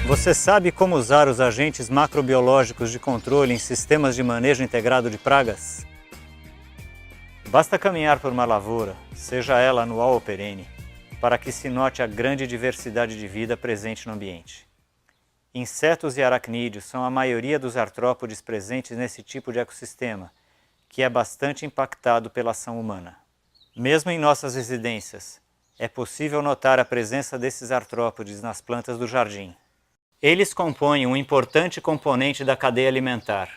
Você sabe como usar os agentes macrobiológicos de controle em sistemas de manejo integrado de pragas? Basta caminhar por uma lavoura, seja ela anual ou perene, para que se note a grande diversidade de vida presente no ambiente. Insetos e aracnídeos são a maioria dos artrópodes presentes nesse tipo de ecossistema, que é bastante impactado pela ação humana. Mesmo em nossas residências, é possível notar a presença desses artrópodes nas plantas do jardim. Eles compõem um importante componente da cadeia alimentar,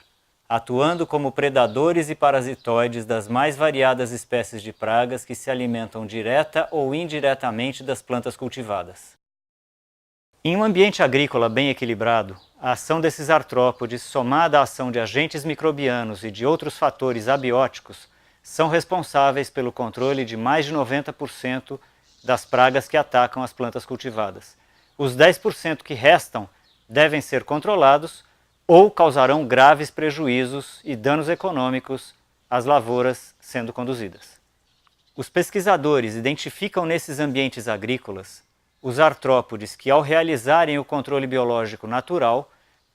atuando como predadores e parasitoides das mais variadas espécies de pragas que se alimentam direta ou indiretamente das plantas cultivadas. Em um ambiente agrícola bem equilibrado, a ação desses artrópodes, somada à ação de agentes microbianos e de outros fatores abióticos, são responsáveis pelo controle de mais de 90% das pragas que atacam as plantas cultivadas. Os 10% que restam devem ser controlados ou causarão graves prejuízos e danos econômicos às lavouras sendo conduzidas. Os pesquisadores identificam nesses ambientes agrícolas os artrópodes que, ao realizarem o controle biológico natural,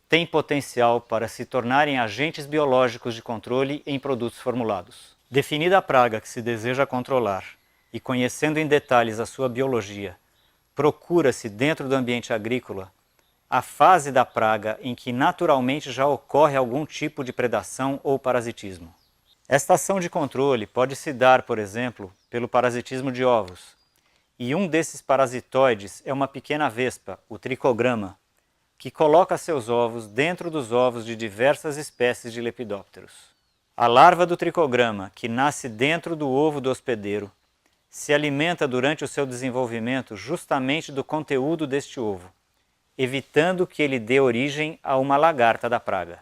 têm potencial para se tornarem agentes biológicos de controle em produtos formulados. Definida a praga que se deseja controlar e conhecendo em detalhes a sua biologia, procura-se dentro do ambiente agrícola a fase da praga em que naturalmente já ocorre algum tipo de predação ou parasitismo. Esta ação de controle pode se dar, por exemplo, pelo parasitismo de ovos, e um desses parasitoides é uma pequena vespa, o tricograma, que coloca seus ovos dentro dos ovos de diversas espécies de lepidópteros. A larva do tricograma, que nasce dentro do ovo do hospedeiro, se alimenta durante o seu desenvolvimento justamente do conteúdo deste ovo, evitando que ele dê origem a uma lagarta da praga.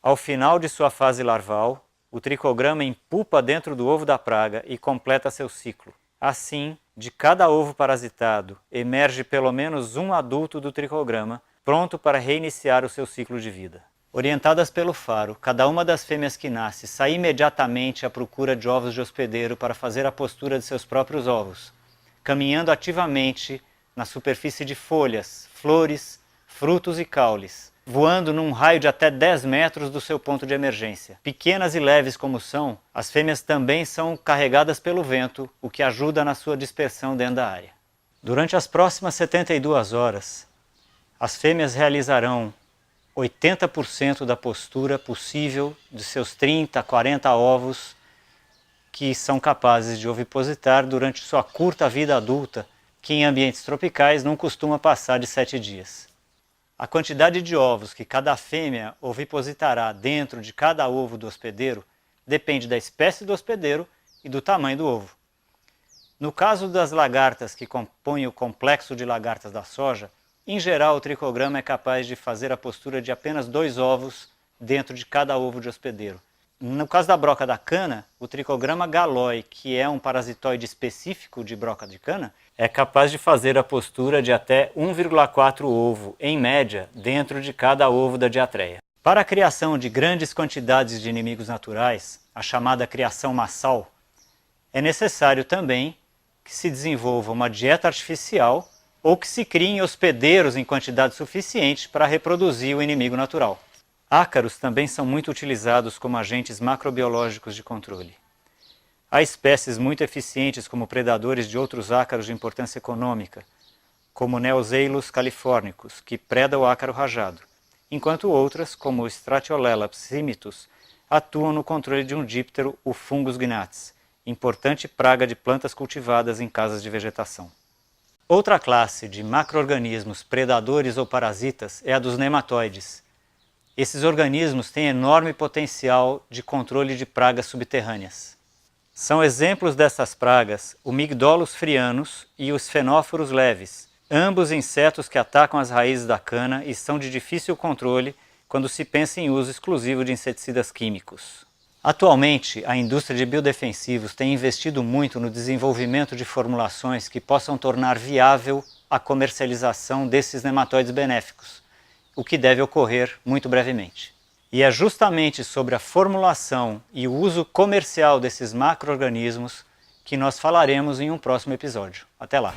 Ao final de sua fase larval, o tricograma impupa dentro do ovo da praga e completa seu ciclo. Assim, de cada ovo parasitado, emerge pelo menos um adulto do tricograma, pronto para reiniciar o seu ciclo de vida. Orientadas pelo faro, cada uma das fêmeas que nasce sai imediatamente à procura de ovos de hospedeiro para fazer a postura de seus próprios ovos, caminhando ativamente na superfície de folhas, flores, frutos e caules, voando num raio de até 10 metros do seu ponto de emergência. Pequenas e leves como são, as fêmeas também são carregadas pelo vento, o que ajuda na sua dispersão dentro da área. Durante as próximas 72 horas, as fêmeas realizarão 80% da postura possível de seus 30 a 40 ovos que são capazes de ovipositar durante sua curta vida adulta, que em ambientes tropicais não costuma passar de 7 dias. A quantidade de ovos que cada fêmea ovipositará dentro de cada ovo do hospedeiro depende da espécie do hospedeiro e do tamanho do ovo. No caso das lagartas que compõem o complexo de lagartas da soja, em geral, o tricograma é capaz de fazer a postura de apenas 2 ovos dentro de cada ovo de hospedeiro. No caso da broca da cana, o tricograma galoi, que é um parasitoide específico de broca de cana, é capaz de fazer a postura de até 1,4 ovo, em média, dentro de cada ovo da diatreia. Para a criação de grandes quantidades de inimigos naturais, a chamada criação massal, é necessário também que se desenvolva uma dieta artificial ou que se criem hospedeiros em quantidade suficiente para reproduzir o inimigo natural. Ácaros também são muito utilizados como agentes macrobiológicos de controle. Há espécies muito eficientes como predadores de outros ácaros de importância econômica, como Neozeilus californicus, que preda o ácaro rajado, enquanto outras, como o Stratiolelaps simitus, atuam no controle de um díptero, o Fungus gnats, importante praga de plantas cultivadas em casas de vegetação. Outra classe de macro-organismos predadores ou parasitas é a dos nematóides. Esses organismos têm enorme potencial de controle de pragas subterrâneas. São exemplos dessas pragas o Mygdolus frianus e os Sphenophoros leves, ambos insetos que atacam as raízes da cana e são de difícil controle quando se pensa em uso exclusivo de inseticidas químicos. Atualmente, a indústria de biodefensivos tem investido muito no desenvolvimento de formulações que possam tornar viável a comercialização desses nematóides benéficos, o que deve ocorrer muito brevemente. E é justamente sobre a formulação e o uso comercial desses macro-organismos que nós falaremos em um próximo episódio. Até lá!